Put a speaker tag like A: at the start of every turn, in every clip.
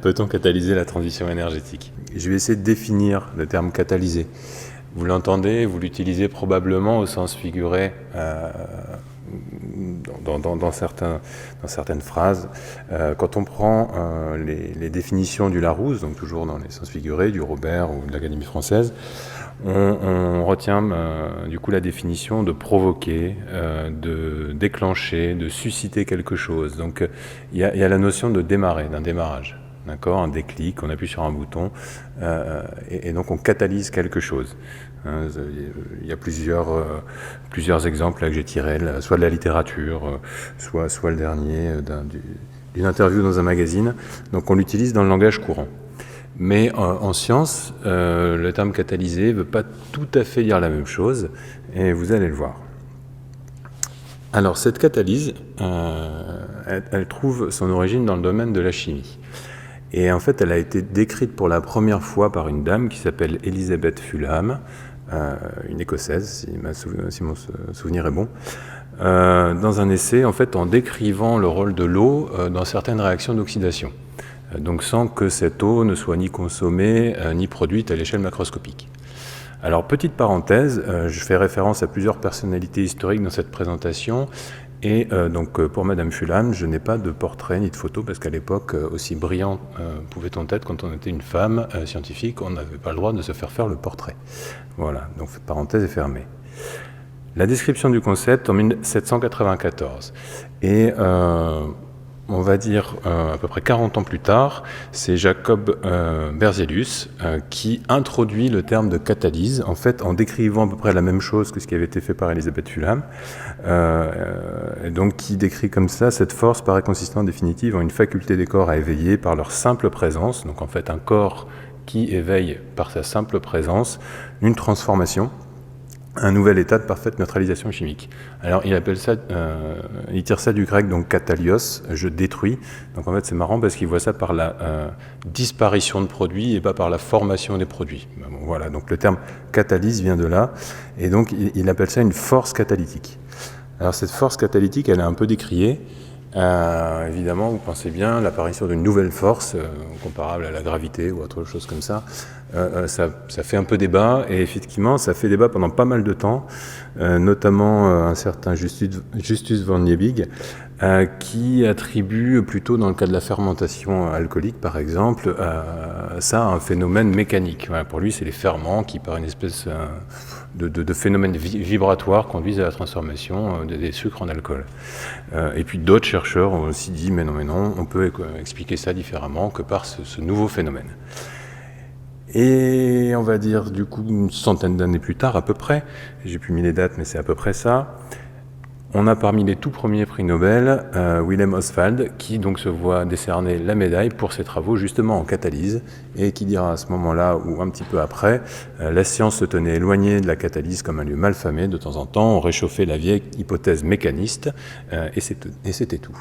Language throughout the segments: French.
A: peut-on catalyser la transition énergétique? Je vais essayer de définir le terme catalyser. Vous l'entendez, vous l'utilisez probablement au sens figuré dans certaines phrases. Quand on prend les définitions du Larousse, donc toujours dans les sens figurés, du Robert ou de l'Académie française, on retient du coup la définition de provoquer, de déclencher, de susciter quelque chose. Donc il y a la notion de démarrer, d'un démarrage. D'accord, un déclic, on appuie sur un bouton et donc on catalyse quelque chose. Il y a plusieurs exemples là, que j'ai tirés, soit de la littérature, soit le dernier d'une interview dans un magazine. Donc on l'utilise dans le langage courant. Mais en science, le terme catalysé ne veut pas tout à fait dire la même chose, et vous allez le voir. Alors cette catalyse, elle trouve son origine dans le domaine de la chimie. Et en fait, elle a été décrite pour la première fois par une dame qui s'appelle Elizabeth Fulham, une Écossaise, si mon souvenir est bon, dans un essai, en fait, en décrivant le rôle de l'eau dans certaines réactions d'oxydation. Donc sans que cette eau ne soit ni consommée, ni produite à l'échelle macroscopique. Alors, petite parenthèse, je fais référence à plusieurs personnalités historiques dans cette présentation. Et donc pour Madame Fulham, je n'ai pas de portrait ni de photo parce qu'à l'époque, aussi brillant pouvait-on être quand on était une femme scientifique, on n'avait pas le droit de se faire le portrait. Voilà, donc cette parenthèse est fermée. La description du concept en 1794. Et on va dire à peu près 40 ans plus tard, c'est Jacob Berzelius qui introduit le terme de catalyse, en fait en décrivant à peu près la même chose que ce qui avait été fait par Elizabeth Fulham, donc qui décrit comme ça: cette force paraît consister en définitive en une faculté des corps à éveiller par leur simple présence, donc en fait un corps qui éveille par sa simple présence une transformation, un nouvel état de parfaite neutralisation chimique. Alors il appelle ça, il tire ça du grec, donc katalios, je détruis. Donc en fait c'est marrant parce qu'il voit ça par la disparition de produits et pas par la formation des produits. Bon, voilà, donc le terme catalyse vient de là, et donc il appelle ça une force catalytique. Alors cette force catalytique, elle est un peu décriée. Évidemment, vous pensez bien, l'apparition d'une nouvelle force, comparable à la gravité ou autre chose comme ça, ça fait un peu débat, et effectivement, ça fait débat pendant pas mal de temps, notamment un certain Justus von Liebig, qui attribue plutôt dans le cas de la fermentation alcoolique, par exemple, ça à un phénomène mécanique. Voilà, pour lui, c'est les ferments qui, par une espèce de phénomène vibratoire, conduisent à la transformation des sucres en alcool. Et puis d'autres chercheurs ont aussi dit mais non, on peut expliquer ça différemment que par ce nouveau phénomène. Et on va dire du coup une centaine d'années plus tard à peu près, j'ai plus mis les dates mais c'est à peu près ça, on a parmi les tout premiers prix Nobel Wilhelm Ostwald qui donc se voit décerner la médaille pour ses travaux justement en catalyse, et qui dira à ce moment-là ou un petit peu après, la science se tenait éloignée de la catalyse comme un lieu malfamé. De temps en temps on réchauffait la vieille hypothèse mécaniste et c'était tout.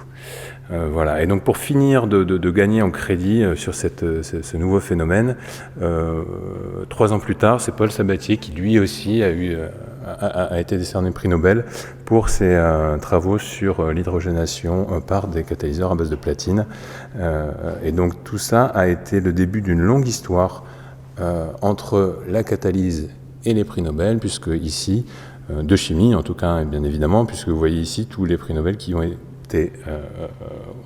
A: Voilà. Et donc pour finir de gagner en crédit sur ce nouveau phénomène, 3 ans plus tard, c'est Paul Sabatier qui lui aussi a été décerné prix Nobel pour ses travaux sur l'hydrogénation par des catalyseurs à base de platine. Et donc tout ça a été le début d'une longue histoire entre la catalyse et les prix Nobel, puisque ici, de chimie en tout cas, bien évidemment, puisque vous voyez ici tous les prix Nobel qui ont été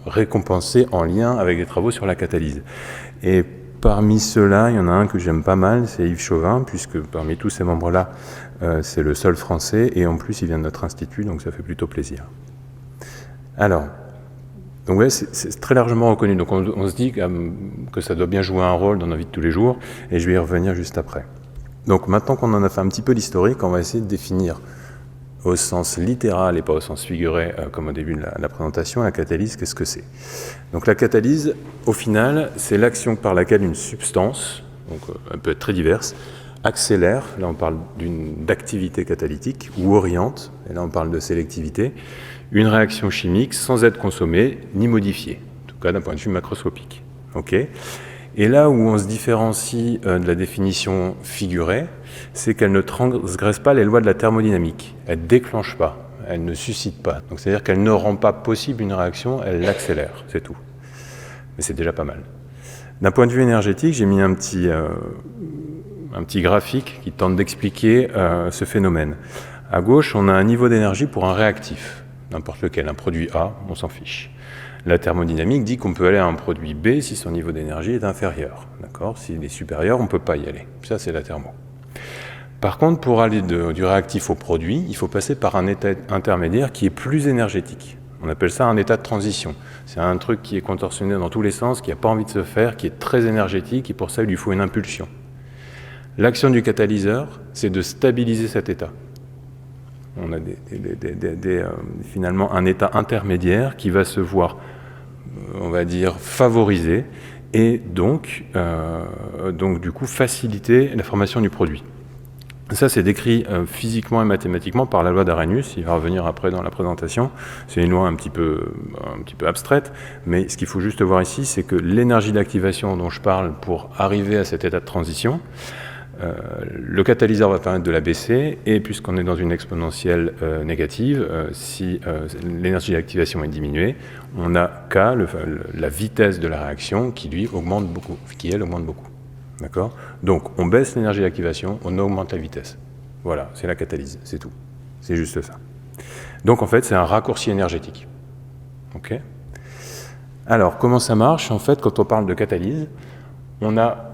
A: récompensés en lien avec des travaux sur la catalyse. Et parmi ceux-là, il y en a un que j'aime pas mal, c'est Yves Chauvin, puisque parmi tous ces membres-là, c'est le seul français, et en plus il vient de notre institut, donc ça fait plutôt plaisir. Alors, donc ouais, c'est très largement reconnu, donc on se dit que ça doit bien jouer un rôle dans nos vies de tous les jours, et je vais y revenir juste après. Donc maintenant qu'on en a fait un petit peu l'historique, on va essayer de définir au sens littéral et pas au sens figuré, comme au début de la présentation, la catalyse, qu'est-ce que c'est? Donc la catalyse, au final, c'est l'action par laquelle une substance, donc elle peut être très diverse, accélère, là on parle d'activité catalytique, ou oriente, et là on parle de sélectivité, une réaction chimique sans être consommée ni modifiée, en tout cas d'un point de vue macroscopique. Okay. Et là où on se différencie de la définition figurée, c'est qu'elle ne transgresse pas les lois de la thermodynamique, elle ne déclenche pas, elle ne suscite pas. Donc c'est-à-dire qu'elle ne rend pas possible une réaction, elle l'accélère, c'est tout. Mais c'est déjà pas mal. D'un point de vue énergétique, j'ai mis un petit graphique qui tente d'expliquer ce phénomène. À gauche, on a un niveau d'énergie pour un réactif, n'importe lequel, un produit A, on s'en fiche. La thermodynamique dit qu'on peut aller à un produit B si son niveau d'énergie est inférieur. D'accord ? S'il est supérieur, on ne peut pas y aller. Ça, c'est la thermo. Par contre, pour aller du réactif au produit, il faut passer par un état intermédiaire qui est plus énergétique. On appelle ça un état de transition. C'est un truc qui est contorsionné dans tous les sens, qui n'a pas envie de se faire, qui est très énergétique, et pour ça, il lui faut une impulsion. L'action du catalyseur, c'est de stabiliser cet état. On a finalement un état intermédiaire qui va se voir, on va dire, favorisé et donc du coup faciliter la formation du produit. Ça, c'est décrit physiquement et mathématiquement par la loi d'Arrhenius. Il va revenir après dans la présentation. C'est une loi un petit peu abstraite, mais ce qu'il faut juste voir ici, c'est que l'énergie d'activation dont je parle pour arriver à cet état de transition, le catalyseur va permettre de la baisser, et puisqu'on est dans une exponentielle négative, si l'énergie d'activation est diminuée, on a K, la vitesse de la réaction, qui lui augmente beaucoup, elle augmente beaucoup. D'accord ? Donc on baisse l'énergie d'activation, on augmente la vitesse. Voilà, c'est la catalyse, c'est tout. C'est juste ça. Donc en fait, c'est un raccourci énergétique. Ok ? Alors, comment ça marche ? En fait, quand on parle de catalyse, on a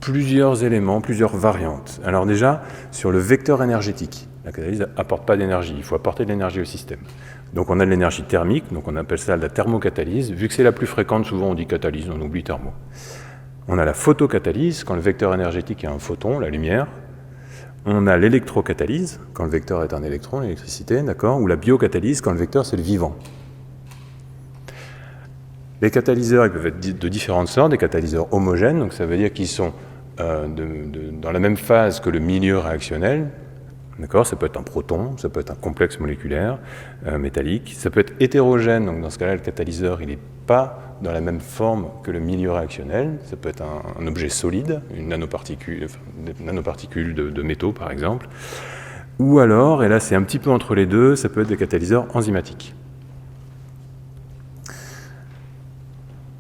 A: plusieurs éléments, plusieurs variantes. Alors déjà, sur le vecteur énergétique, la catalyse n'apporte pas d'énergie, il faut apporter de l'énergie au système. Donc on a de l'énergie thermique, donc on appelle ça la thermocatalyse. Vu que c'est la plus fréquente, souvent on dit catalyse, on oublie thermo. On a la photocatalyse, quand le vecteur énergétique est un photon, la lumière. On a l'électrocatalyse, quand le vecteur est un électron, l'électricité, d'accord, ou la biocatalyse, quand le vecteur c'est le vivant. Les catalyseurs, ils peuvent être de différentes sortes, des catalyseurs homogènes, donc ça veut dire qu'ils sont dans la même phase que le milieu réactionnel. D'accord, ça peut être un proton, ça peut être un complexe moléculaire métallique, ça peut être hétérogène, donc dans ce cas-là, le catalyseur, il n'est pas dans la même forme que le milieu réactionnel, ça peut être un objet solide, une nanoparticule, des nanoparticules de métaux par exemple, ou alors, et là c'est un petit peu entre les deux, ça peut être des catalyseurs enzymatiques.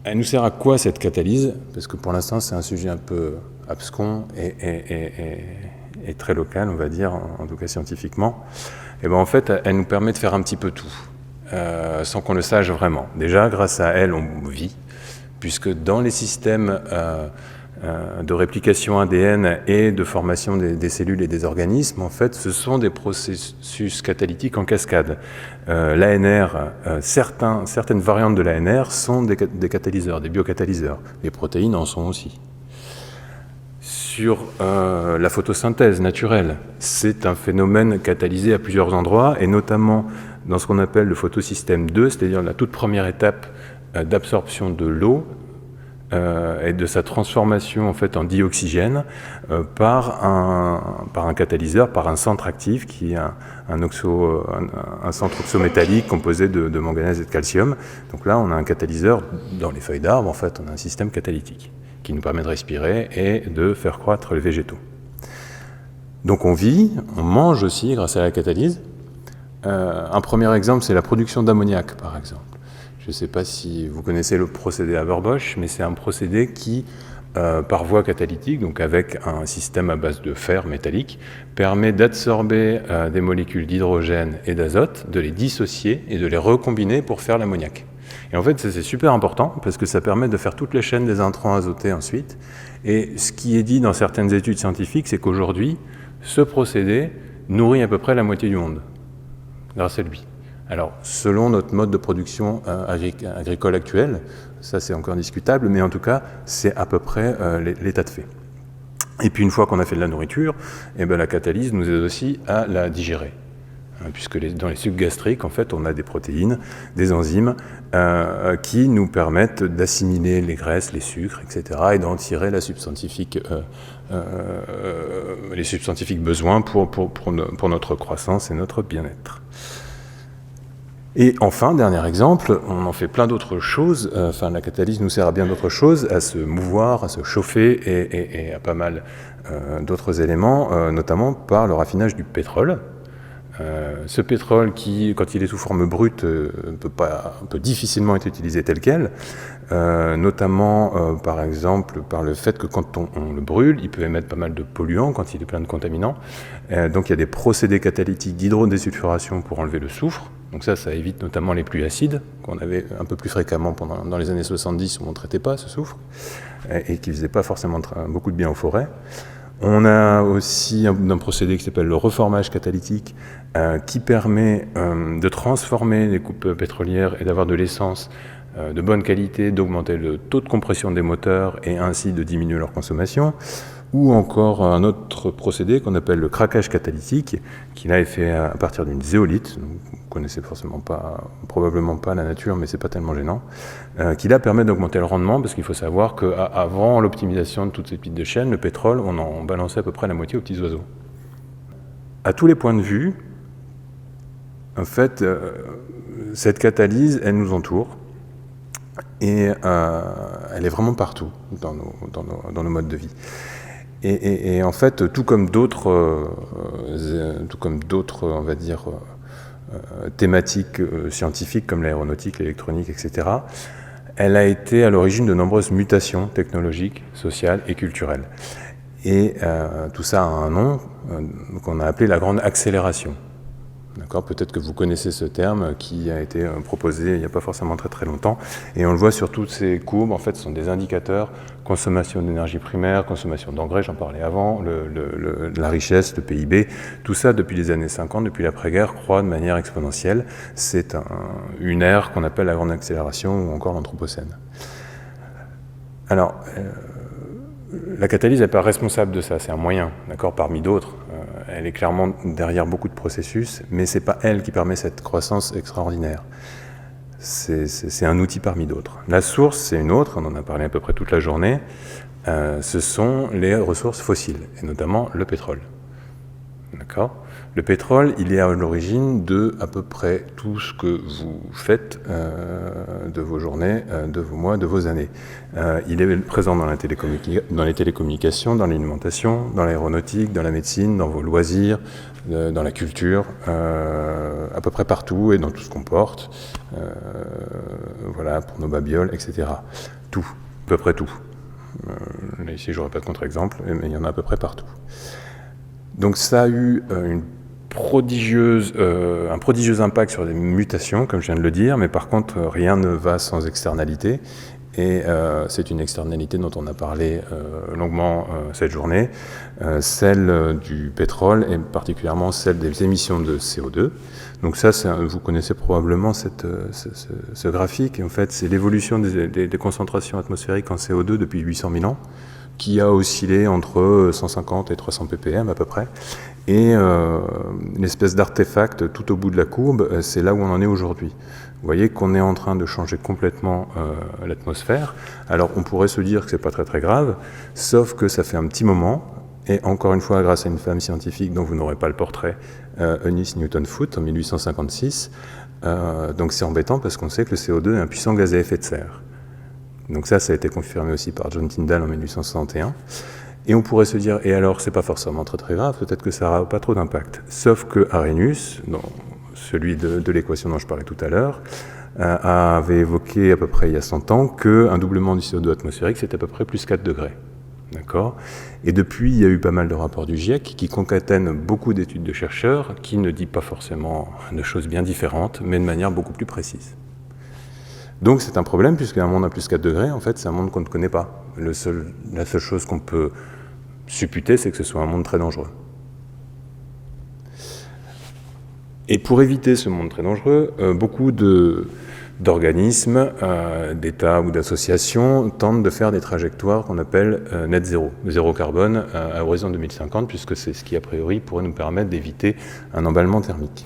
A: Elle nous sert à quoi cette catalyse ? Parce que pour l'instant c'est un sujet un peu abscon et très local, on va dire, en tout cas scientifiquement. Et ben en fait, elle nous permet de faire un petit peu tout, sans qu'on le sache vraiment. Déjà, grâce à elle, on vit, puisque dans les systèmes de réplication ADN et de formation des cellules et des organismes, en fait, ce sont des processus catalytiques en cascade. L'ANR, certaines variantes de l'ANR sont des catalyseurs, des biocatalyseurs. Les protéines en sont aussi. Sur la photosynthèse naturelle, c'est un phénomène catalysé à plusieurs endroits, et notamment dans ce qu'on appelle le photosystème 2, c'est-à-dire la toute première étape d'absorption de l'eau et de sa transformation en fait en dioxygène par un catalyseur, par un centre actif qui est un centre oxométallique composé de manganèse et de calcium. Donc là, on a un catalyseur dans les feuilles d'arbres, en fait, on a un système catalytique qui nous permet de respirer et de faire croître les végétaux. Donc on vit, on mange aussi grâce à la catalyse. Un premier exemple, c'est la production d'ammoniac, par exemple. Je ne sais pas si vous connaissez le procédé Haber-Bosch, mais c'est un procédé qui, par voie catalytique, donc avec un système à base de fer métallique, permet d'absorber des molécules d'hydrogène et d'azote, de les dissocier et de les recombiner pour faire l'ammoniac. Et en fait, c'est super important parce que ça permet de faire toutes les chaînes des intrants azotés ensuite. Et ce qui est dit dans certaines études scientifiques, c'est qu'aujourd'hui, ce procédé nourrit à peu près la moitié du monde, grâce à lui. Alors, selon notre mode de production agricole actuel, ça c'est encore discutable, mais en tout cas, c'est à peu près l'état de fait. Et puis une fois qu'on a fait de la nourriture, eh ben, la catalyse nous aide aussi à la digérer. Puisque dans les sucs gastriques, en fait, on a des protéines, des enzymes qui nous permettent d'assimiler les graisses, les sucres, etc., et d'en tirer les substantifiques besoins pour notre croissance et notre bien-être. Et enfin, dernier exemple, on en fait plein d'autres choses, la catalyse nous sert à bien d'autres choses, à se mouvoir, à se chauffer et à pas mal d'autres éléments, notamment par le raffinage du pétrole. Ce pétrole qui, quand il est sous forme brute, peut difficilement être utilisé tel quel, notamment par exemple par le fait que quand on le brûle, il peut émettre pas mal de polluants quand il est plein de contaminants. Donc il y a des procédés catalytiques d'hydrodésulfuration pour enlever le soufre. Donc ça évite notamment les pluies acides, qu'on avait un peu plus fréquemment dans les années 70 où on ne traitait pas ce soufre, et qui ne faisait pas forcément beaucoup de bien aux forêts. On a aussi un procédé qui s'appelle le reformage catalytique, qui permet de transformer les coupes pétrolières et d'avoir de l'essence de bonne qualité, d'augmenter le taux de compression des moteurs et ainsi de diminuer leur consommation. Ou encore un autre procédé qu'on appelle le craquage catalytique, qui là est fait à partir d'une zéolite. Vous ne connaissez probablement pas la nature, mais c'est pas tellement gênant. Qui là permet d'augmenter le rendement, parce qu'il faut savoir qu'avant l'optimisation de toutes ces petites de chaînes, le pétrole, on en balançait à peu près la moitié aux petits oiseaux. À tous les points de vue, en fait, cette catalyse, elle nous entoure. Et elle est vraiment partout dans nos modes de vie. Et en fait, tout comme d'autres, on va dire, thématiques scientifiques comme l'aéronautique, l'électronique, etc., elle a été à l'origine de nombreuses mutations technologiques, sociales et culturelles. Et tout ça a un nom qu'on a appelé la grande accélération. Peut-être que vous connaissez ce terme qui a été proposé il n'y a pas forcément très longtemps. Et on le voit sur toutes ces courbes, en fait, ce sont des indicateurs, consommation d'énergie primaire, consommation d'engrais, j'en parlais avant, la richesse, le PIB. Tout ça, depuis les années 50, depuis l'après-guerre, croît de manière exponentielle. C'est une ère qu'on appelle la grande accélération ou encore l'anthropocène. Alors, la catalyse n'est pas responsable de ça, c'est un moyen, parmi d'autres. Elle est clairement derrière beaucoup de processus, mais ce n'est pas elle qui permet cette croissance extraordinaire. C'est un outil parmi d'autres. La source, c'est une autre, on en a parlé à peu près toute la journée. Ce sont les ressources fossiles, et notamment le pétrole. Le pétrole, il est à l'origine de à peu près tout ce que vous faites de vos journées, de vos mois, de vos années. Il est présent dans les télécommunications, dans l'alimentation, dans l'aéronautique, dans la médecine, dans vos loisirs, dans la culture, à peu près partout et dans tout ce qu'on porte. Voilà, pour nos babioles, etc. Tout, à peu près tout. Là, ici, je n'aurai pas de contre-exemple, mais il y en a à peu près partout. Donc ça a eu un prodigieux impact sur les mutations, comme je viens de le dire, mais par contre, rien ne va sans externalité. Et c'est une externalité dont on a parlé longuement cette journée, celle du pétrole et particulièrement celle des émissions de CO2. Donc ça, vous connaissez probablement ce graphique. En fait, c'est l'évolution des concentrations atmosphériques en CO2 depuis 800 000 ans, qui a oscillé entre 150 et 300 ppm à peu près. Et une espèce d'artefact tout au bout de la courbe, c'est là où on en est aujourd'hui. Vous voyez qu'on est en train de changer complètement l'atmosphère. Alors on pourrait se dire que c'est pas très grave, sauf que ça fait un petit moment, et encore une fois grâce à une femme scientifique dont vous n'aurez pas le portrait, Eunice Newton-Foote en 1856. Donc c'est embêtant parce qu'on sait que le CO2 est un puissant gaz à effet de serre. Donc ça a été confirmé aussi par John Tyndall en 1861. Et on pourrait se dire, et alors c'est pas forcément très grave, peut-être que ça n'aura pas trop d'impact. Sauf que Arrhenius, celui de l'équation dont je parlais tout à l'heure, avait évoqué à peu près il y a 100 ans qu'un doublement du CO2 atmosphérique, c'est à peu près plus 4 degrés. Et depuis, il y a eu pas mal de rapports du GIEC qui concatènent beaucoup d'études de chercheurs qui ne disent pas forcément de choses bien différentes, mais de manière beaucoup plus précise. Donc c'est un problème, puisqu'un monde à plus 4 degrés, en fait, c'est un monde qu'on ne connaît pas. La seule chose qu'on peut supputer, c'est que ce soit un monde très dangereux. Et pour éviter ce monde très dangereux, beaucoup d'organismes, d'États ou d'associations tentent de faire des trajectoires qu'on appelle net zéro carbone à horizon 2050, puisque c'est ce qui, a priori, pourrait nous permettre d'éviter un emballement thermique.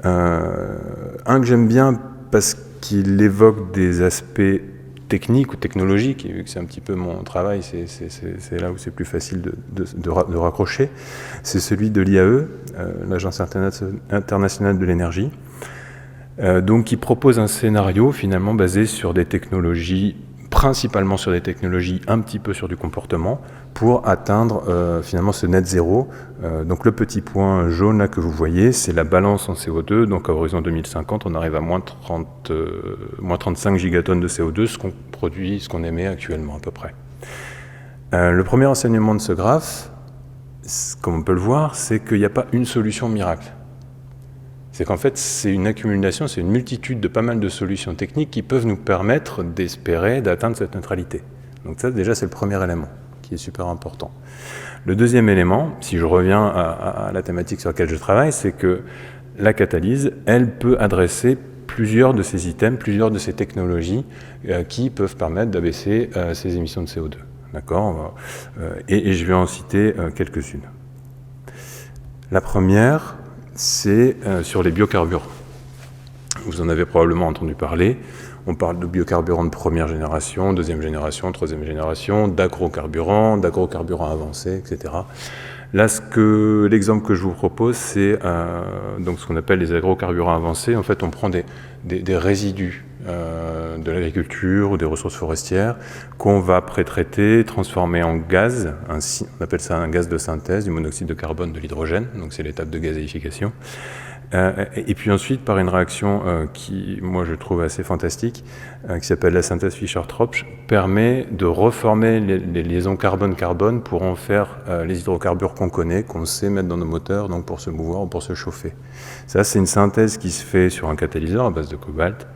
A: Un que j'aime bien parce qu'il évoque des aspects techniques ou technologiques, et vu que c'est un petit peu mon travail, c'est là où c'est plus facile de raccrocher, c'est celui de l'IAE, l'Agence internationale de l'énergie, donc qui propose un scénario finalement basé sur des technologies principalement sur des technologies, un petit peu sur du comportement, pour atteindre finalement ce net zéro. Donc le petit point jaune là que vous voyez, c'est la balance en CO2. Donc à horizon 2050, on arrive à moins 35 gigatonnes de CO2, ce qu'on émet actuellement à peu près. Le premier enseignement de ce graphe, comme on peut le voir, c'est qu'il n'y a pas une solution miracle. C'est qu'en fait, c'est une accumulation, c'est une multitude de pas mal de solutions techniques qui peuvent nous permettre d'espérer d'atteindre cette neutralité. Donc ça, déjà, c'est le premier élément qui est super important. Le deuxième élément, si je reviens à la thématique sur laquelle je travaille, c'est que la catalyse, elle peut adresser plusieurs de ces items, plusieurs de ces technologies qui peuvent permettre d'abaisser ces émissions de CO2. D'accord ? Et je vais en citer quelques-unes. La première, c'est sur les biocarburants. Vous en avez probablement entendu parler. On parle de biocarburants de première génération, deuxième génération, troisième génération, d'agrocarburants avancés, etc. Là, l'exemple que je vous propose, c'est donc ce qu'on appelle les agrocarburants avancés. En fait, on prend des résidus de l'agriculture ou des ressources forestières qu'on va pré-traiter, transformer en gaz. On appelle ça un gaz de synthèse, du monoxyde de carbone, de l'hydrogène. Donc c'est l'étape de gazéification. Et puis ensuite, par une réaction qui, moi, je trouve assez fantastique, qui s'appelle la synthèse Fischer-Tropsch, permet de reformer les liaisons carbone-carbone pour en faire les hydrocarbures qu'on connaît, qu'on sait mettre dans nos moteurs, donc pour se mouvoir ou pour se chauffer. Ça, c'est une synthèse qui se fait sur un catalyseur à base de cobalt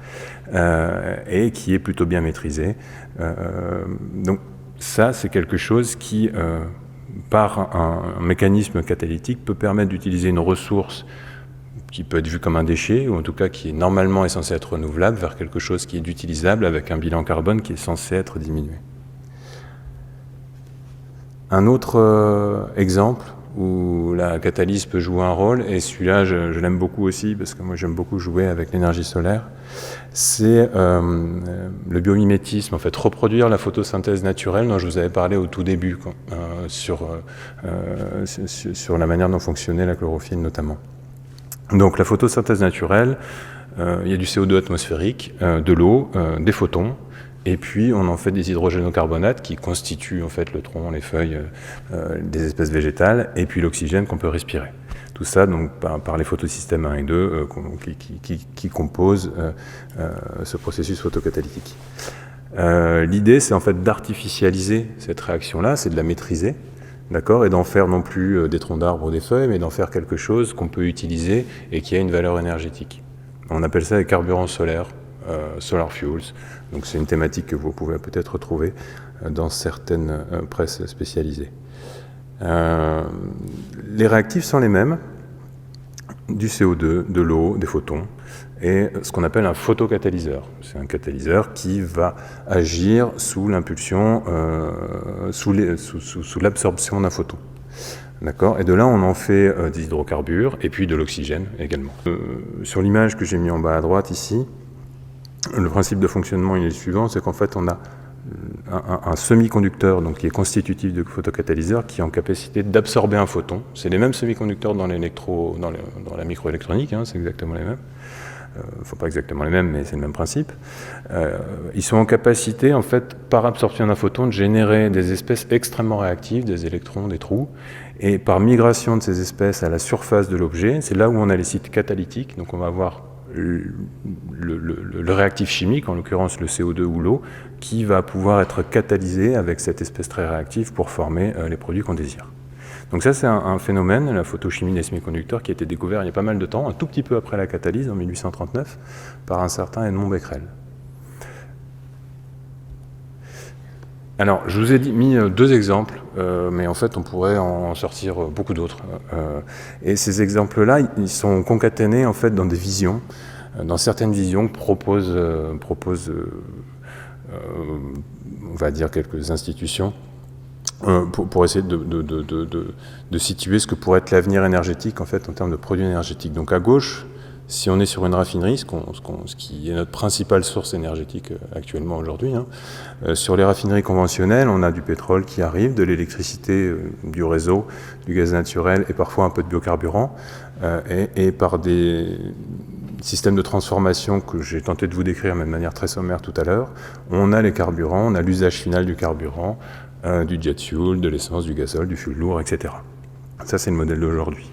A: et qui est plutôt bien maîtrisée. Donc ça, c'est quelque chose qui, par un mécanisme catalytique, peut permettre d'utiliser une ressource qui peut être vu comme un déchet, ou en tout cas qui est normalement censé être renouvelable, vers quelque chose qui est utilisable avec un bilan carbone qui est censé être diminué. Un autre exemple où la catalyse peut jouer un rôle, et celui-là je l'aime beaucoup aussi, parce que moi j'aime beaucoup jouer avec l'énergie solaire, c'est le biomimétisme, en fait, reproduire la photosynthèse naturelle dont je vous avais parlé au tout début, sur la manière dont fonctionnait la chlorophylle notamment. Donc la photosynthèse naturelle, il y a du CO2 atmosphérique, de l'eau, des photons, et puis on en fait des hydrogénocarbonates qui constituent en fait le tronc, les feuilles des espèces végétales, et puis l'oxygène qu'on peut respirer. Tout ça donc par les photosystèmes 1 et 2 qui composent ce processus photocatalytique. L'idée, c'est en fait d'artificialiser cette réaction-là, c'est de la maîtriser. D'accord, et d'en faire non plus des troncs d'arbres ou des feuilles, mais d'en faire quelque chose qu'on peut utiliser et qui a une valeur énergétique. On appelle ça les carburants solaires, solar fuels. Donc c'est une thématique que vous pouvez peut-être retrouver dans certaines presses spécialisées. Les réactifs sont les mêmes, du CO2, de l'eau, des photons, et ce qu'on appelle un photocatalyseur. C'est un catalyseur qui va agir sous l'impulsion, sous l'absorption d'un photon. D'accord ? Et de là, on en fait des hydrocarbures et puis de l'oxygène également. Sur l'image que j'ai mis en bas à droite ici, le principe de fonctionnement il est le suivant, c'est qu'en fait, on a un semi-conducteur donc, qui est constitutif de photocatalyseur qui est en capacité d'absorber un photon. C'est les mêmes semi-conducteurs dans la microélectronique, hein, c'est exactement les mêmes. Enfin, pas exactement les mêmes, mais c'est le même principe. Ils sont en capacité, en fait, par absorption d'un photon, de générer des espèces extrêmement réactives, des électrons, des trous, et par migration de ces espèces à la surface de l'objet, c'est là où on a les sites catalytiques, donc on va avoir le réactif chimique, en l'occurrence le CO2 ou l'eau, qui va pouvoir être catalysé avec cette espèce très réactive pour former les produits qu'on désire. Donc ça, c'est un phénomène, la photochimie des semi-conducteurs, qui a été découvert il y a pas mal de temps, un tout petit peu après la catalyse, en 1839, par un certain Edmond Becquerel. Alors, je vous ai mis deux exemples, mais en fait, on pourrait en sortir beaucoup d'autres. Et ces exemples-là, ils sont concaténés en fait dans des visions, dans certaines visions que proposent, on va dire, quelques institutions, pour essayer de situer ce que pourrait être l'avenir énergétique en fait en termes de produits énergétiques. Donc à gauche, si on est sur une raffinerie, ce qui est notre principale source énergétique actuellement aujourd'hui, sur les raffineries conventionnelles, on a du pétrole qui arrive, de l'électricité, du réseau, du gaz naturel et parfois un peu de biocarburant, et par des système de transformation que j'ai tenté de vous décrire, mais de manière très sommaire tout à l'heure, on a les carburants, on a l'usage final du carburant, du jet fuel, de l'essence, du gazole, du fuel lourd, etc. Ça, c'est le modèle d'aujourd'hui.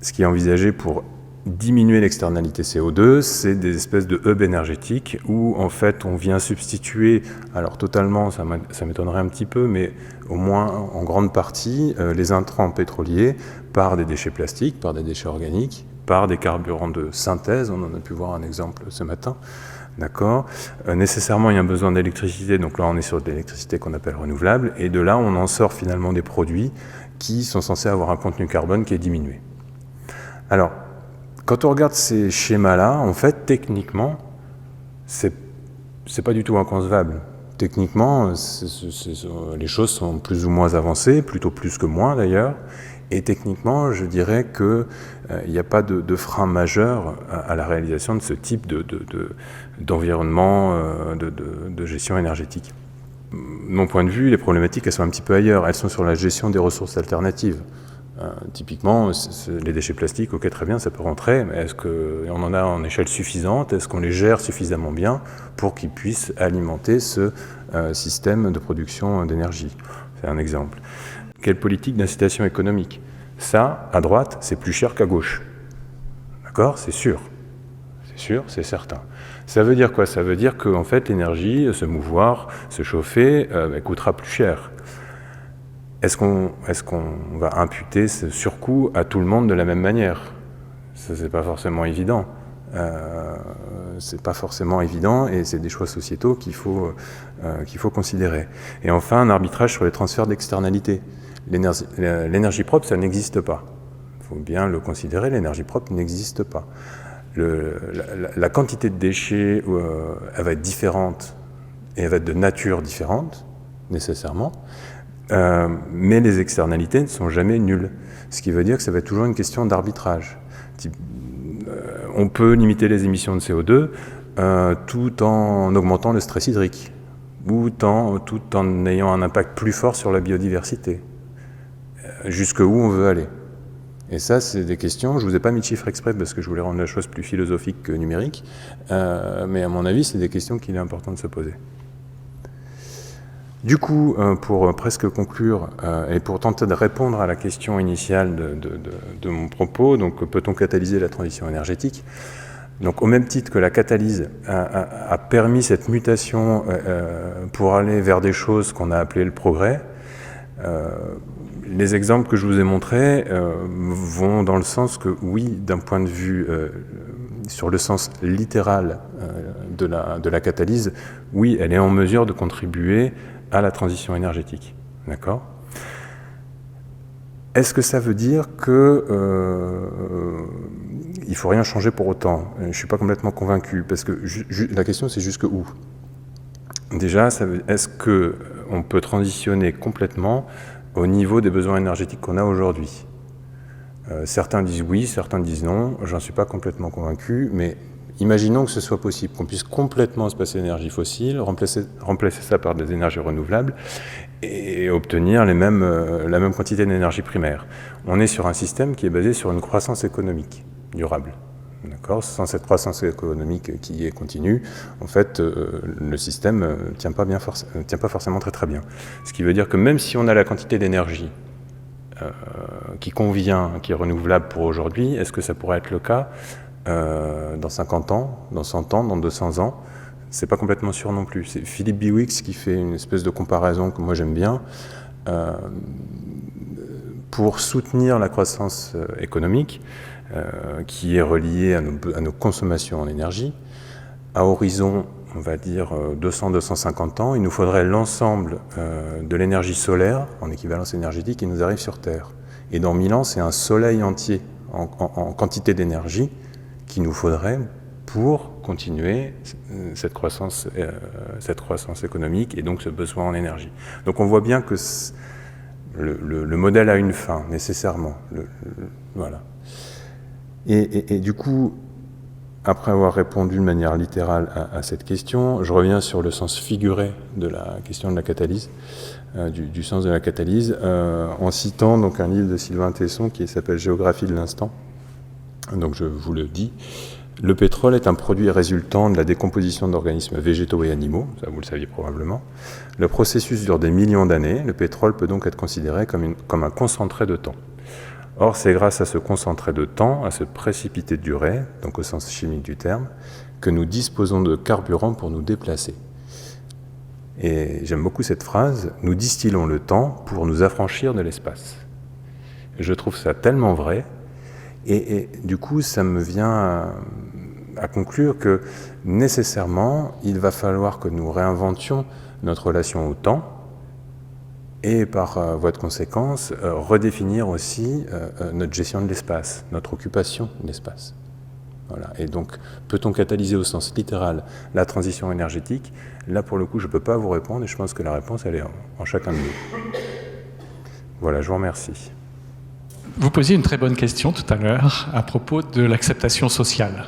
A: Ce qui est envisagé pour diminuer l'externalité CO2, c'est des espèces de hubs énergétiques où, en fait, on vient substituer, alors totalement, ça m'étonnerait un petit peu, mais au moins en grande partie, les intrants pétroliers par des déchets plastiques, par des déchets organiques, par des carburants de synthèse, on en a pu voir un exemple ce matin, d'accord. Nécessairement, il y a un besoin d'électricité, donc là, on est sur de l'électricité qu'on appelle renouvelable, et de là, on en sort finalement des produits qui sont censés avoir un contenu carbone qui est diminué. Alors, quand on regarde ces schémas-là, en fait, techniquement, c'est pas du tout inconcevable. Techniquement, les choses sont plus ou moins avancées, plutôt plus que moins d'ailleurs, et techniquement, je dirais qu'il n'y a pas de frein majeur à la réalisation de ce type d'environnement, de gestion énergétique. De mon point de vue, les problématiques, elles sont un petit peu ailleurs. Elles sont sur la gestion des ressources alternatives. Typiquement, les déchets plastiques, ok, très bien, ça peut rentrer, mais est-ce qu'on en a en échelle suffisante? Est-ce qu'on les gère suffisamment bien pour qu'ils puissent alimenter ce système de production d'énergie? C'est un exemple. Quelle politique d'incitation économique? Ça, à droite, c'est plus cher qu'à gauche. D'accord? C'est sûr. C'est sûr, c'est certain. Ça veut dire quoi? Ça veut dire qu'en fait, l'énergie, se mouvoir, se chauffer, coûtera plus cher. Est-ce qu'on va imputer ce surcoût à tout le monde de la même manière? Ça, c'est pas forcément évident. C'est pas forcément évident et c'est des choix sociétaux qu'il faut considérer. Et enfin, un arbitrage sur les transferts d'externalités. L'énergie propre, ça n'existe pas. Il faut bien le considérer, l'énergie propre n'existe pas. La quantité de déchets, elle va être différente et elle va être de nature différente, nécessairement. Mais les externalités ne sont jamais nulles. Ce qui veut dire que ça va être toujours une question d'arbitrage. On peut limiter les émissions de CO2 tout en augmentant le stress hydrique ou tout en ayant un impact plus fort sur la biodiversité. Jusqu'où on veut aller. Et ça, c'est des questions, je ne vous ai pas mis de chiffres exprès parce que je voulais rendre la chose plus philosophique que numérique, mais à mon avis, c'est des questions qu'il est important de se poser. Du coup, pour presque conclure et pour tenter de répondre à la question initiale de mon propos, donc peut-on catalyser la transition énergétique? Donc au même titre que la catalyse a permis cette mutation pour aller vers des choses qu'on a appelées le progrès, les exemples que je vous ai montrés vont dans le sens que oui, d'un point de vue sur le sens littéral de la catalyse, oui, elle est en mesure de contribuer à la transition énergétique. D'accord ? Est-ce que ça veut dire que il faut rien changer pour autant? Je ne suis pas complètement convaincu, parce que la question c'est jusque où? Déjà, est-ce qu'on peut transitionner complètement au niveau des besoins énergétiques qu'on a aujourd'hui? Certains disent oui, certains disent non, j'en suis pas complètement convaincu, mais imaginons que ce soit possible, qu'on puisse complètement se passer d'énergie fossile, remplacer ça par des énergies renouvelables et obtenir la même quantité d'énergie primaire. On est sur un système qui est basé sur une croissance économique durable. D'accord ? Sans cette croissance économique qui est continue, en fait, le système ne tient pas forcément très très bien. Ce qui veut dire que même si on a la quantité d'énergie qui convient, qui est renouvelable pour aujourd'hui, est-ce que ça pourrait être le cas dans 50 ans, dans 100 ans, dans 200 ans? C'est pas complètement sûr non plus. C'est Philippe Biwix qui fait une espèce de comparaison que moi j'aime bien. Pour soutenir la croissance économique, qui est reliée à nos consommations en énergie, à horizon, on va dire 200-250 ans, il nous faudrait l'ensemble de l'énergie solaire en équivalence énergétique qui nous arrive sur Terre. Et dans 1000 ans, c'est un soleil entier en quantité d'énergie qu'il nous faudrait pour continuer cette croissance économique et donc ce besoin en énergie. Donc on voit bien que le modèle a une fin, nécessairement. Voilà. Et du coup, après avoir répondu de manière littérale à cette question, je reviens sur le sens figuré de la question de la catalyse, du sens de la catalyse, en citant donc un livre de Sylvain Tesson qui s'appelle « Géographie de l'instant », Donc je vous le dis, le pétrole est un produit résultant de la décomposition d'organismes végétaux et animaux, ça vous le saviez probablement. Le processus dure des millions d'années, le pétrole peut donc être considéré comme un concentré de temps. Or, c'est grâce à ce concentré de temps, à ce précipité de durée, donc au sens chimique du terme, que nous disposons de carburant pour nous déplacer. Et j'aime beaucoup cette phrase, nous distillons le temps pour nous affranchir de l'espace. Je trouve ça tellement vrai, et du coup, ça me vient à conclure que nécessairement, il va falloir que nous réinventions notre relation au temps, et par voie de conséquence, redéfinir aussi notre gestion de l'espace, notre occupation de l'espace. Voilà. Et donc, peut-on catalyser au sens littéral la transition énergétique? Là, pour le coup, je ne peux pas vous répondre, et je pense que la réponse, elle est en chacun de nous. Voilà, je vous remercie.
B: Vous posiez une très bonne question tout à l'heure à propos de l'acceptation sociale.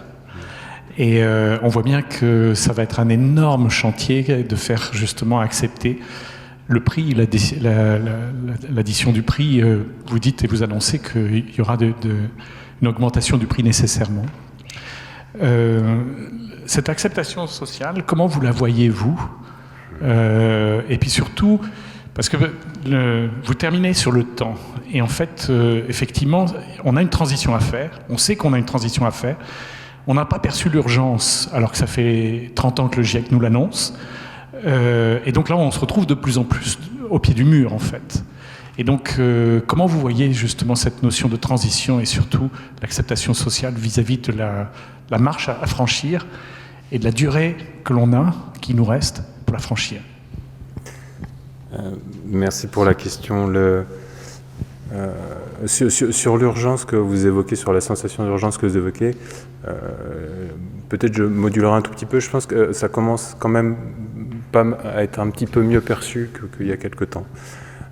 B: Et on voit bien que ça va être un énorme chantier de faire justement accepter le prix, l'addition du prix. Vous dites et vous annoncez qu'il y aura une augmentation du prix nécessairement. Cette acceptation sociale, comment vous la voyez-vous? Et puis surtout, parce que vous terminez sur le temps, et en fait, effectivement, on a une transition à faire, on sait qu'on a une transition à faire, on n'a pas perçu l'urgence, alors que ça fait 30 ans que le GIEC nous l'annonce, et donc là, on se retrouve de plus en plus au pied du mur, en fait. Et donc, comment vous voyez justement cette notion de transition et surtout l'acceptation sociale vis-à-vis de la marche à franchir et de la durée que l'on a, qui nous reste, pour la franchir?
A: Merci pour la question. Sur l'urgence que vous évoquez, sur la sensation d'urgence que vous évoquez, peut-être je modulerai un tout petit peu. Je pense que ça commence quand même pas à être un petit peu mieux perçu qu'il y a quelque temps.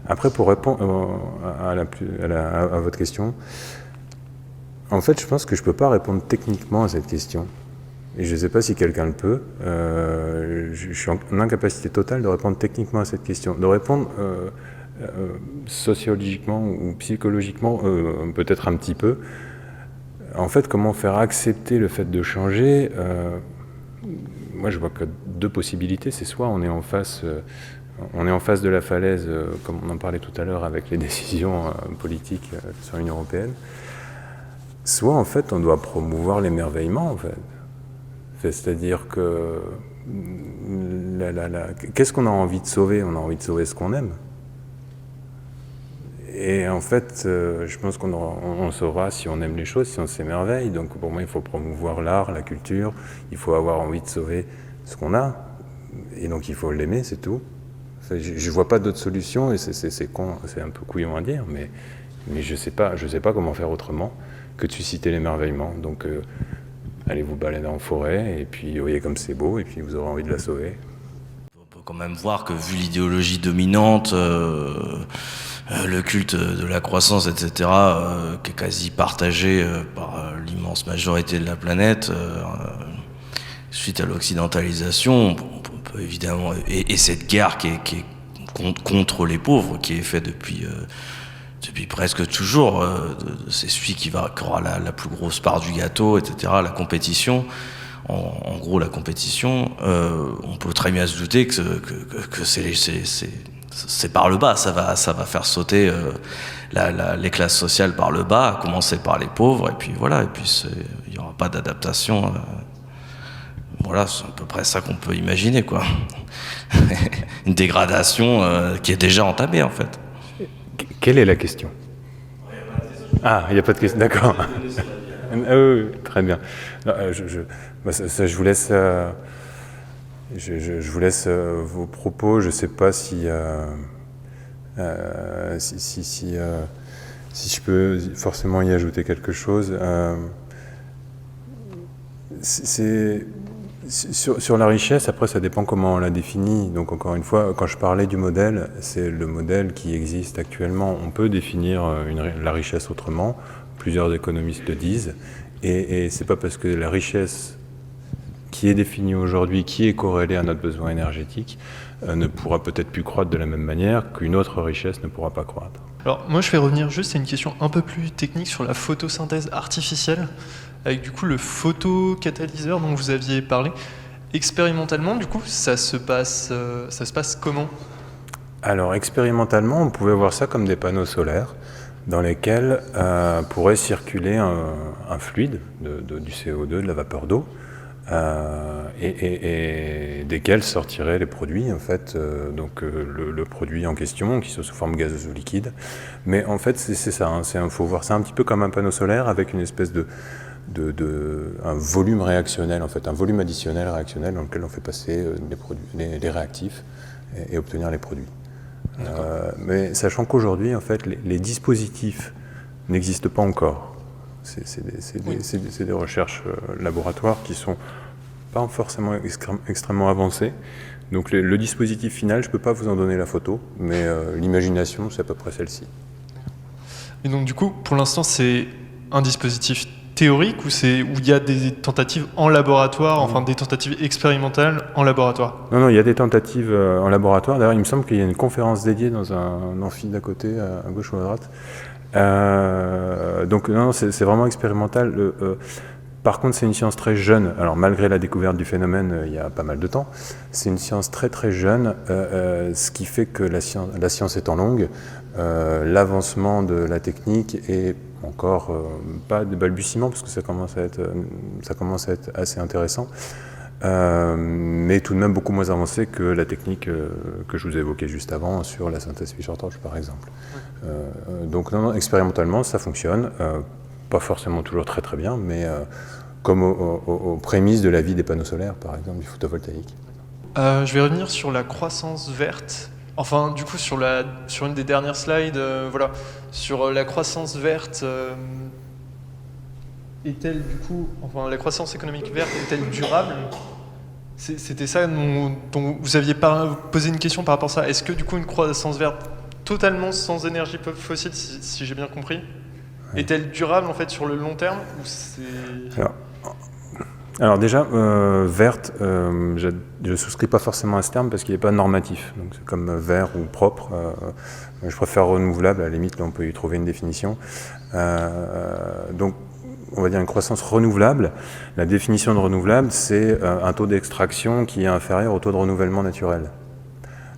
A: Après, pour répondre à votre question, en fait, je pense que je ne peux pas répondre techniquement à cette question. Et je ne sais pas si quelqu'un le peut. Je suis en incapacité totale de répondre techniquement à cette question. De répondre sociologiquement ou psychologiquement, peut-être un petit peu. En fait, comment faire accepter le fait de changer? Moi, je vois que deux possibilités. C'est soit on est en face de la falaise, comme on en parlait tout à l'heure avec les décisions politiques sur l'Union européenne, soit en fait on doit promouvoir l'émerveillement en fait. C'est-à-dire que qu'est-ce qu'on a envie de sauver? On a envie de sauver ce qu'on aime. Et en fait, je pense qu'on saura si on aime les choses, si on s'émerveille. Donc pour moi, il faut promouvoir l'art, la culture, il faut avoir envie de sauver ce qu'on a. Et donc il faut l'aimer, c'est tout. Je ne vois pas d'autre solution, et c'est con, c'est un peu couillon à dire, mais je sais pas comment faire autrement que de susciter l'émerveillement. Donc allez vous balader en forêt, et puis voyez comme c'est beau, et puis vous aurez envie de la sauver.
C: On peut quand même voir que vu l'idéologie dominante, le culte de la croissance, etc., qui est quasi partagé par l'immense majorité de la planète, suite à l'occidentalisation, on peut évidemment, et cette guerre qui est contre les pauvres, qui est faite depuis presque toujours, c'est celui qui aura la plus grosse part du gâteau, etc., la compétition. En gros, la compétition, on peut très bien se douter que c'est par le bas, ça va faire sauter les classes sociales par le bas, à commencer par les pauvres, et puis voilà, et puis il n'y aura pas d'adaptation. Voilà, c'est à peu près ça qu'on peut imaginer, quoi. Une dégradation qui est déjà entamée, en fait.
A: Quelle est la question? Ah, il n'y a pas de question, d'accord. Oui, très bien. Non, je vous laisse... Je vous laisse vos propos. Je ne sais pas si je peux forcément y ajouter quelque chose. Sur la richesse, après, ça dépend comment on la définit. Donc, encore une fois, quand je parlais du modèle, c'est le modèle qui existe actuellement. On peut définir la richesse autrement. Plusieurs économistes le disent. Et c'est pas parce que la richesse qui est définie aujourd'hui, qui est corrélée à notre besoin énergétique, ne pourra peut-être plus croître de la même manière qu'une autre richesse ne pourra pas croître.
D: Alors moi je vais revenir juste à une question un peu plus technique sur la photosynthèse artificielle, avec du coup le photocatalyseur dont vous aviez parlé. Expérimentalement, du coup, ça se passe comment?
A: Alors expérimentalement, on pouvait voir ça comme des panneaux solaires dans lesquels pourrait circuler un fluide, du CO2, de la vapeur d'eau, et desquels sortiraient les produits, en fait, le produit en question, qui soit sous forme gazeuse ou liquide. Mais en fait, c'est ça, hein, faut voir ça un petit peu comme un panneau solaire avec une espèce un volume réactionnel, en fait, un volume additionnel réactionnel dans lequel on fait passer les réactifs et obtenir les produits. Mais sachant qu'aujourd'hui, en fait, les dispositifs n'existent pas encore. C'est des recherches laboratoires qui sont pas forcément extrêmement avancées. Donc le dispositif final, je ne peux pas vous en donner la photo, mais l'imagination, c'est à peu près celle-ci.
D: Et donc du coup, pour l'instant, c'est un dispositif théorique ou il y a des tentatives en laboratoire, enfin des tentatives expérimentales en laboratoire?
A: Non, il y a des tentatives en laboratoire. D'ailleurs, il me semble qu'il y a une conférence dédiée dans un amphi d'à côté, à gauche ou à droite. Donc non, c'est vraiment expérimental. Par contre, c'est une science très jeune. Alors, malgré la découverte du phénomène il y a pas mal de temps, c'est une science très très jeune, ce qui fait que la science étant longue, l'avancement de la technique est encore pas de balbutiement, parce que ça commence à être assez intéressant, mais tout de même beaucoup moins avancé que la technique que je vous ai évoquée juste avant sur la synthèse Fischer-Tropsch, par exemple. Donc non, expérimentalement, ça fonctionne. Pas forcément toujours très très bien, mais comme aux prémices de la vie des panneaux solaires, par exemple, du photovoltaïque.
D: Je vais revenir sur la croissance verte. Enfin, du coup, sur une des dernières slides, voilà, sur la croissance verte, est-elle du coup, enfin, la croissance économique verte est-elle durable? C'était ça dont vous aviez posé une question par rapport à ça. Est-ce que du coup, une croissance verte totalement sans énergie fossile, si j'ai bien compris, est-elle durable en fait sur le long terme ou c'est...
A: Alors déjà, verte, je ne souscris pas forcément à ce terme parce qu'il n'est pas normatif. Donc c'est comme vert ou propre. Je préfère renouvelable, à la limite, là on peut y trouver une définition. Donc on va dire une croissance renouvelable. La définition de renouvelable, c'est un taux d'extraction qui est inférieur au taux de renouvellement naturel.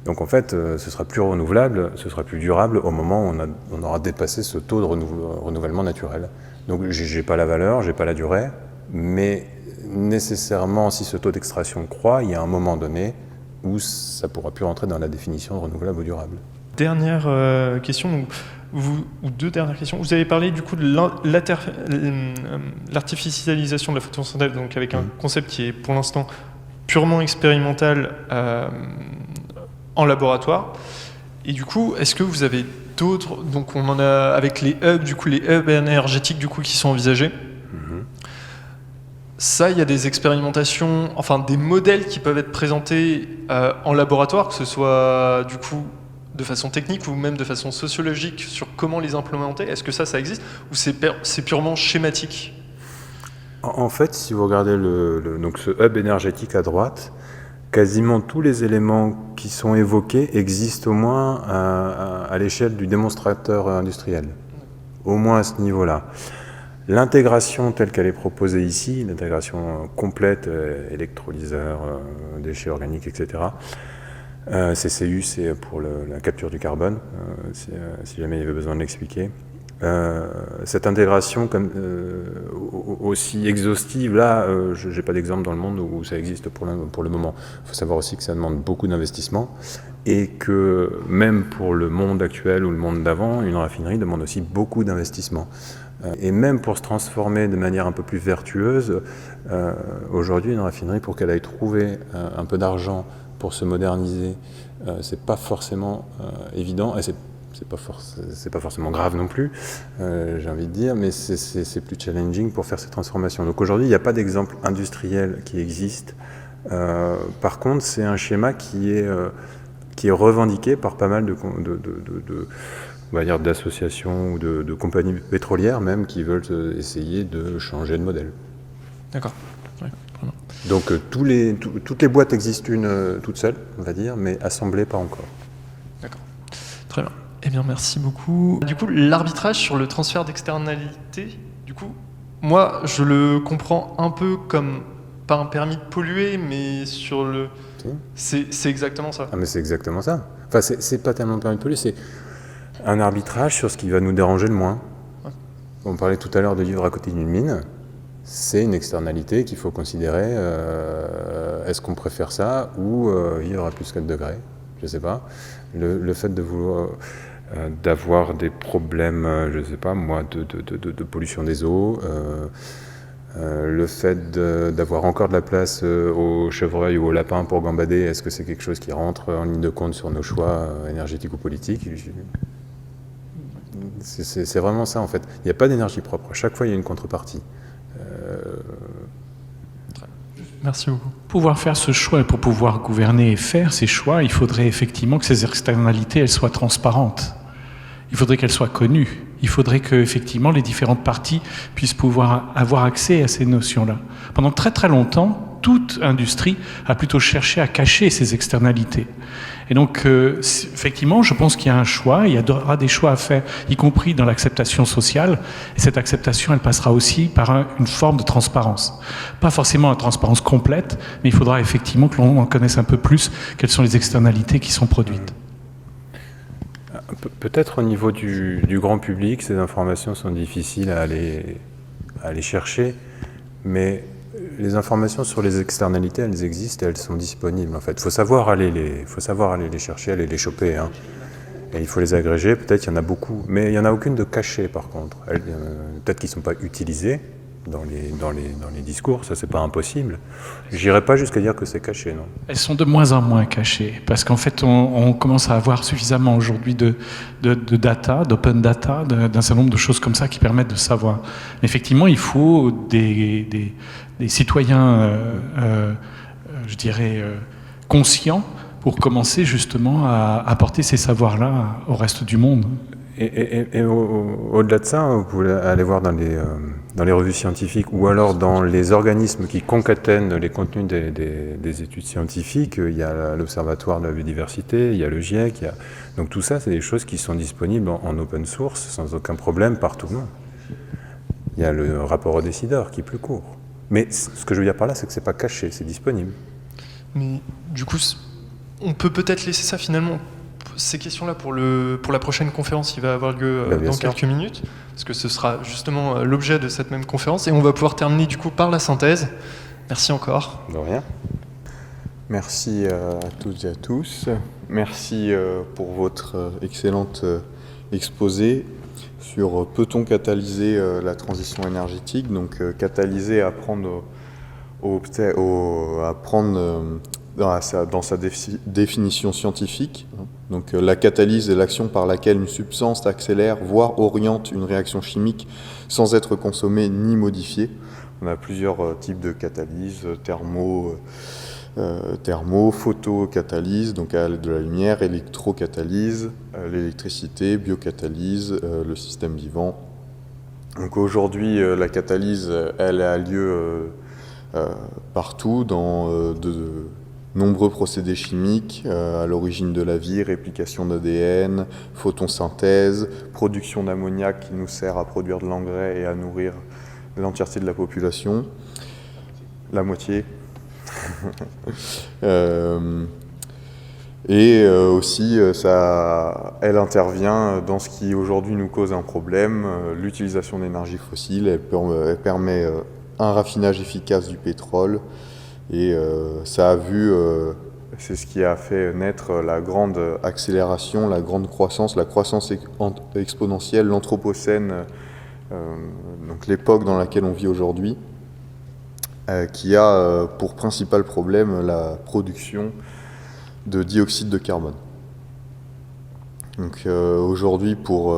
A: Donc en fait, ce sera plus renouvelable, ce sera plus durable au moment où on aura dépassé ce taux de renouvellement naturel. Donc j'ai pas la valeur, j'ai pas la durée, mais nécessairement, si ce taux d'extraction croît, il y a un moment donné où ça pourra plus rentrer dans la définition de renouvelable ou durable.
D: Dernière question, ou deux dernières questions. Vous avez parlé du coup de l'artificialisation de la photosynthèse, donc avec un concept qui est pour l'instant purement expérimental en laboratoire. Et du coup, est-ce que vous avez d'autres, donc on en a avec les hubs, du coup les hubs énergétiques du coup qui sont envisagés. Ça, il y a des expérimentations, enfin des modèles qui peuvent être présentés en laboratoire, que ce soit du coup de façon technique ou même de façon sociologique sur comment les implémenter. Est-ce que ça existe ou c'est purement schématique?
A: En fait, si vous regardez donc ce hub énergétique à droite, quasiment tous les éléments qui sont évoqués existent au moins à l'échelle du démonstrateur industriel, au moins à ce niveau-là. L'intégration telle qu'elle est proposée ici, l'intégration complète, électrolyseur, déchets organiques, etc., CCU, c'est pour la capture du carbone, si jamais il y avait besoin de l'expliquer. Cette intégration aussi exhaustive, là, je n'ai pas d'exemple dans le monde où ça existe pour le moment. Il faut savoir aussi que ça demande beaucoup d'investissement et que même pour le monde actuel ou le monde d'avant, une raffinerie demande aussi beaucoup d'investissement. Et même pour se transformer de manière un peu plus vertueuse, aujourd'hui, une raffinerie, pour qu'elle aille trouver un peu d'argent pour se moderniser, c'est pas forcément évident, et c'est pas forcément grave non plus, j'ai envie de dire, mais c'est plus challenging pour faire ces transformations. Donc aujourd'hui, il n'y a pas d'exemple industriel qui existe. Par contre, c'est un schéma qui est revendiqué par pas mal on va dire d'associations ou de compagnies pétrolières même qui veulent essayer de changer de modèle.
D: D'accord. Ouais,
A: donc toutes les boîtes existent toutes seules, on va dire, mais assemblées pas encore.
D: D'accord. Très bien. Eh bien, merci beaucoup. Du coup, l'arbitrage sur le transfert d'externalité, du coup, moi, je le comprends un peu comme, pas un permis de polluer, mais sur le... C'est exactement ça.
A: Ah mais c'est exactement ça. Enfin, c'est pas tellement permis de polluer, c'est un arbitrage sur ce qui va nous déranger le moins.
D: Ouais.
A: On parlait tout à l'heure de vivre à côté d'une mine. C'est une externalité qu'il faut considérer. Est-ce qu'on préfère ça ou vivre à plus 4 degrés? Je sais pas. Le fait de vouloir... d'avoir des problèmes, je ne sais pas moi, de pollution des eaux, le fait d'avoir encore de la place aux chevreuils ou aux lapins pour gambader, est-ce que c'est quelque chose qui rentre en ligne de compte sur nos choix énergétiques ou politiques? C'est vraiment ça en fait. Il n'y a pas d'énergie propre, à chaque fois il y a une contrepartie.
D: Merci beaucoup.
B: Pour pouvoir faire ce choix et pour pouvoir gouverner et faire ces choix, il faudrait effectivement que ces externalités elles soient transparentes. Il faudrait qu'elles soient connues. Il faudrait que effectivement les différentes parties puissent pouvoir avoir accès à ces notions-là. Pendant très très longtemps, toute industrie a plutôt cherché à cacher ces externalités. Et donc, effectivement, je pense qu'il y a un choix, il y aura des choix à faire, y compris dans l'acceptation sociale. Et cette acceptation, elle passera aussi par une forme de transparence. Pas forcément une transparence complète, mais il faudra effectivement que l'on en connaisse un peu plus quelles sont les externalités qui sont produites.
A: Peut-être au niveau du grand public, ces informations sont difficiles à aller chercher, mais les informations sur les externalités, elles existent et elles sont disponibles en fait. Il faut savoir aller les chercher, aller les choper. Hein. Et il faut les agréger, peut-être il y en a beaucoup, mais il n'y en a aucune de cachée par contre. Peut-être qu'ils ne sont pas utilisés dans les discours, ça c'est pas impossible. J'irai pas jusqu'à dire que c'est caché, non. Elles
B: sont de moins en moins cachées, parce qu'en fait on commence à avoir suffisamment aujourd'hui de data, d'open data, d'un certain nombre de choses comme ça qui permettent de savoir. Mais effectivement, il faut des citoyens, je dirais, conscients pour commencer justement à apporter ces savoirs-là au reste du monde.
A: Et au-delà de ça, vous pouvez aller voir dans les revues scientifiques ou alors dans les organismes qui concatènent les contenus des études scientifiques. Il y a l'Observatoire de la biodiversité, il y a le GIEC. Donc tout ça, c'est des choses qui sont disponibles en open source sans aucun problème par tout le monde. Il y a le rapport aux décideurs qui est plus court. Mais ce que je veux dire par là, c'est que c'est pas caché, c'est disponible.
D: Mais du coup, on peut peut-être laisser ça finalement, ces questions-là pour la prochaine conférence qui va avoir lieu dans quelques minutes, parce que ce sera justement l'objet de cette même conférence, et on va pouvoir terminer du coup par la synthèse. Merci encore.
A: De rien.
E: Merci à toutes et à tous. Merci pour votre excellente exposé sur peut-on catalyser la transition énergétique. Donc catalyser à prendre dans sa définition scientifique. Donc la catalyse est l'action par laquelle une substance accélère, voire oriente une réaction chimique sans être consommée ni modifiée. On a plusieurs types de catalyse, photocatalyse, donc à l'aide de la lumière, électrocatalyse, l'électricité, biocatalyse, le système vivant. Donc aujourd'hui, la catalyse, elle a lieu partout dans de nombreux procédés chimiques à l'origine de la vie, réplication d'ADN, photosynthèse, production d'ammoniac qui nous sert à produire de l'engrais et à nourrir l'entièreté de la population, la moitié. Aussi, elle intervient dans ce qui aujourd'hui nous cause un problème, l'utilisation d'énergie fossile. Elle permet un raffinage efficace du pétrole et ça a vu, c'est ce qui a fait naître la grande accélération, la grande croissance, la croissance exponentielle, l'anthropocène, donc l'époque dans laquelle on vit aujourd'hui, qui a pour principal problème la production de dioxyde de carbone. Donc aujourd'hui, pour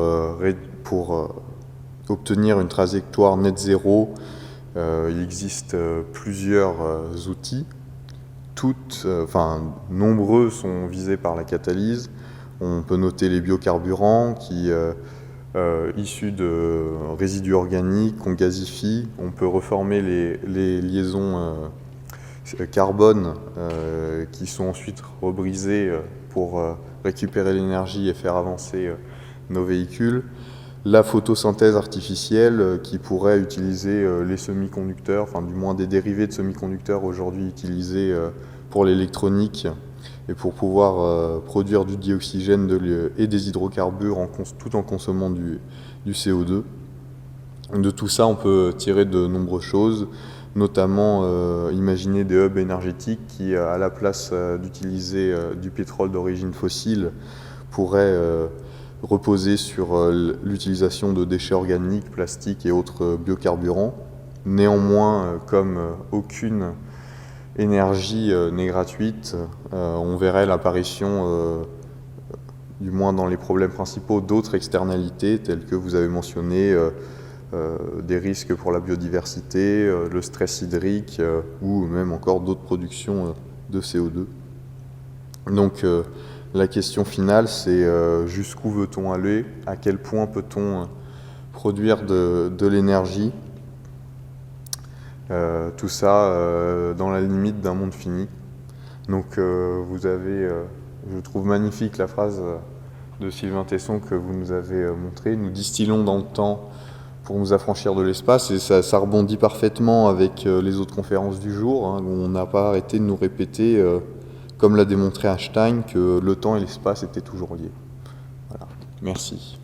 E: obtenir une trajectoire net zéro, il existe plusieurs outils. Nombreux sont visés par la catalyse. On peut noter les biocarburants qui, issus de résidus organiques, qu'on gazifie. On peut reformer les liaisons carbone qui sont ensuite rebrisées pour récupérer l'énergie et faire avancer nos véhicules. La photosynthèse artificielle qui pourrait utiliser les semi-conducteurs, enfin du moins des dérivés de semi-conducteurs aujourd'hui utilisés pour l'électronique et pour pouvoir produire du dioxygène et des hydrocarbures tout en consommant du CO2. De tout ça, on peut tirer de nombreuses choses, notamment imaginer des hubs énergétiques qui, à la place d'utiliser du pétrole d'origine fossile, pourraient reposer sur l'utilisation de déchets organiques, plastiques et autres biocarburants. Néanmoins, comme aucune énergie n'est gratuite, on verrait l'apparition, du moins dans les problèmes principaux, d'autres externalités telles que vous avez mentionné des risques pour la biodiversité, le stress hydrique ou même encore d'autres productions de CO2. Donc la question finale, c'est jusqu'où veut-on aller, à quel point peut-on produire de l'énergie, tout ça dans la limite d'un monde fini. Donc vous avez, je trouve magnifique la phrase de Sylvain Tesson que vous nous avez montrée. Nous distillons dans le temps pour nous affranchir de l'espace, et ça rebondit parfaitement avec les autres conférences du jour, hein, où on n'a pas arrêté de nous répéter, comme l'a démontré Einstein, que le temps et l'espace étaient toujours liés. Voilà. Merci.